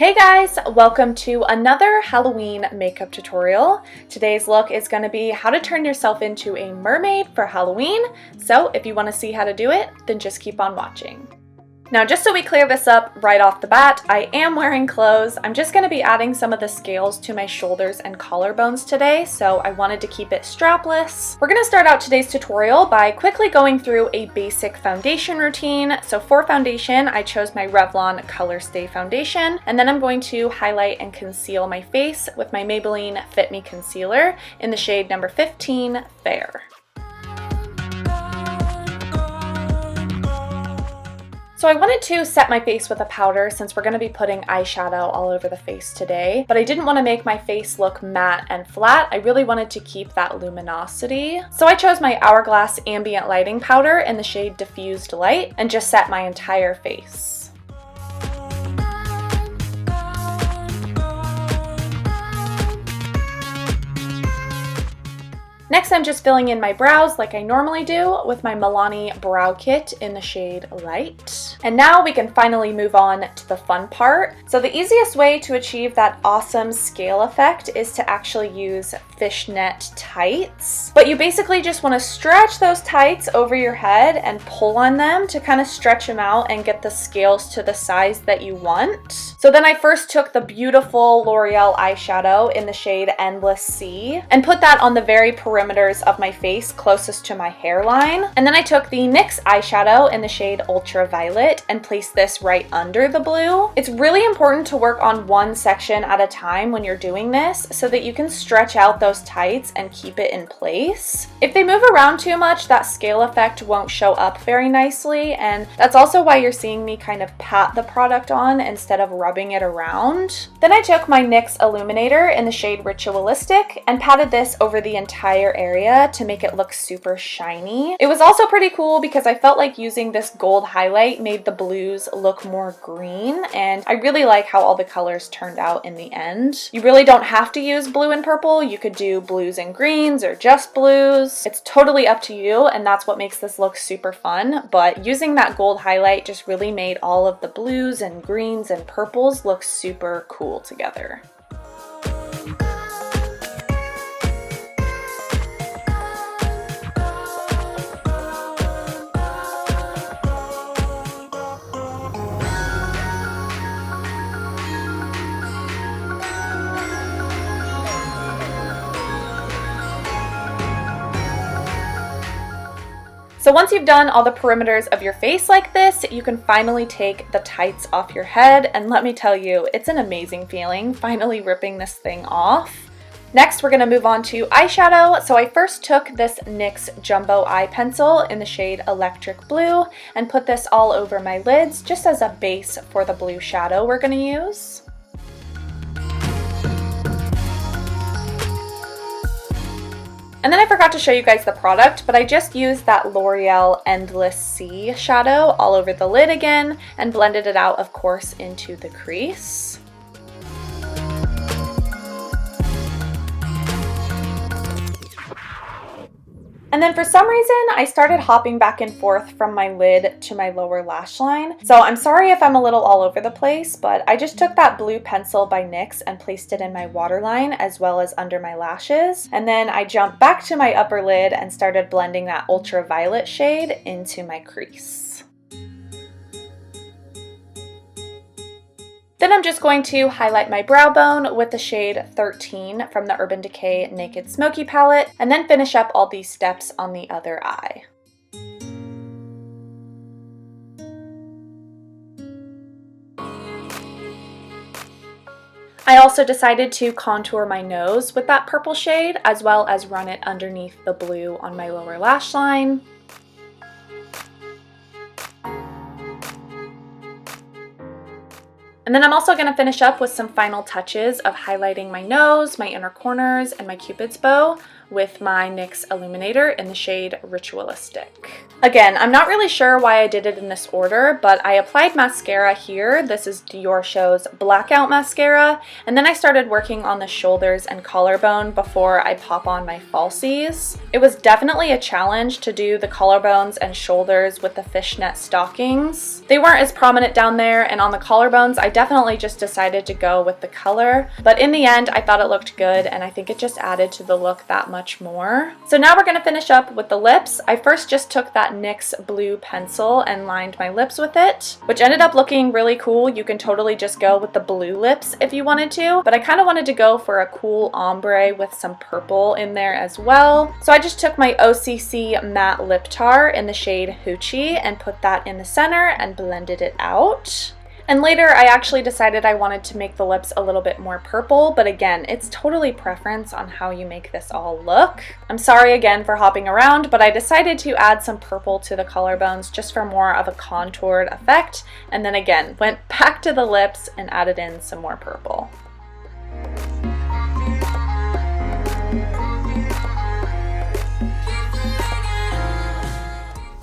Hey guys, welcome to another Halloween makeup tutorial. Today's look is going to be how to turn yourself into a mermaid for Halloween. So if you want to see how to do it, then just keep on watching. Now, just so we clear this up right off the bat, I am wearing clothes. I'm just going to be adding some of the scales to my shoulders and collarbones today, so I wanted to keep it strapless. We're going to start out today's tutorial by quickly going through a basic foundation routine. So for foundation, I chose my Revlon Colorstay foundation, and then I'm going to highlight and conceal my face with my Maybelline Fit Me concealer in the shade number 15, Fair. So I wanted to set my face with a powder since we're going to be putting eyeshadow all over the face today, but I didn't want to make my face look matte and flat. I really wanted to keep that luminosity. So I chose my Hourglass Ambient lighting powder in the shade Diffused Light and just set my entire face. Next, I'm just filling in my brows like I normally do with my Milani brow kit in the shade Light. And now we can finally move on to the fun part. So the easiest way to achieve that awesome scale effect is to actually use fishnet tights. But you basically just want to stretch those tights over your head and pull on them to kind of stretch them out and get the scales to the size that you want. So then I first took the beautiful Loreal eyeshadow in the shade Endless Sea and put that on the very perimeters of my face closest to my hairline. And then I took the NYX eyeshadow in the shade UltraViolet and placed this right under the blue. It's really important to work on one section at a time when you're doing this so that you can stretch out those tights and keep it in place. If they move around too much, that scale effect won't show up very nicely, and that's also why you're seeing me kind of pat the product on instead of rubbing it around. Then I took my NYX Illuminator in the shade Ritualistic and patted this over the entire area to make it look super shiny. It was also pretty cool because I felt like using this gold highlight made the blues look more green, and I really like how all the colors turned out in the end. You really don't have to use blue and purple. You could do blues and greens or just blues. It's totally up to you, and that's what makes this look super fun, but using that gold highlight just really made all of the blues and greens and purples look super cool together. So once you've done all the perimeters of your face like this, you can finally take the tights off your head, and let me tell you, it's an amazing feeling finally ripping this thing off. Next, we're going to move on to eyeshadow. So I first took this NYX Jumbo Eye Pencil in the shade Electric Blue and put this all over my lids just as a base for the blue shadow we're going to use. And then I forgot to show you guys the product, but I just used that L'Oreal Endless Sea shadow all over the lid again and blended it out, of course, into the crease. And then for some reason, I started hopping back and forth from my lid to my lower lash line. So I'm sorry if I'm a little all over the place, but I just took that blue pencil by NYX and placed it in my waterline as well as under my lashes. And then I jumped back to my upper lid and started blending that ultraviolet shade into my crease. Then I'm just going to highlight my brow bone with the shade 13 from the Urban Decay Naked Smoky palette, and then finish up all these steps on the other eye. I also decided to contour my nose with that purple shade, as well as run it underneath the blue on my lower lash line. And then I'm also going to finish up with some final touches of highlighting my nose, my inner corners, and my cupid's bow with my NYX Illuminator in the shade Ritualistic. Again, I'm not really sure why I did it in this order, but I applied mascara here. This is Diorsho's Blackout mascara, and then I started working on the shoulders and collarbone before I pop on my falsies. It was definitely a challenge to do the collarbones and shoulders with the fishnet stockings. They weren't as prominent down there, and on the collarbones, I definitely just decided to go with the color, but in the end, I thought it looked good, and I think it just added to the look that much more. So now we're gonna finish up with the lips. I first just took that NYX blue pencil and lined my lips with it, which ended up looking really cool. You can totally just go with the blue lips if you wanted to, but I kind of wanted to go for a cool ombre with some purple in there as well. So I just took my OCC Matte Lip Tar in the shade Hoochie and put that in the center and blended it out. And later I actually decided I wanted to make the lips a little bit more purple, but again, it's totally preference on how you make this all look. I'm sorry again for hopping around, but I decided to add some purple to the collarbones just for more of a contoured effect, and then again, went back to the lips and added in some more purple.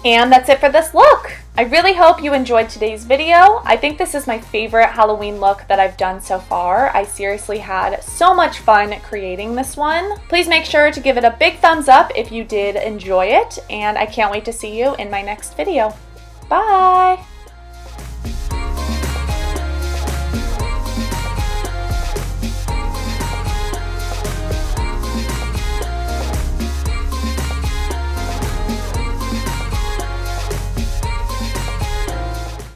And that's it for this look. I really hope you enjoyed today's video. I think this is my favorite Halloween look that I've done so far. I seriously had so much fun creating this one. Please make sure to give it a big thumbs up if you did enjoy it, and I can't wait to see you in my next video. Bye!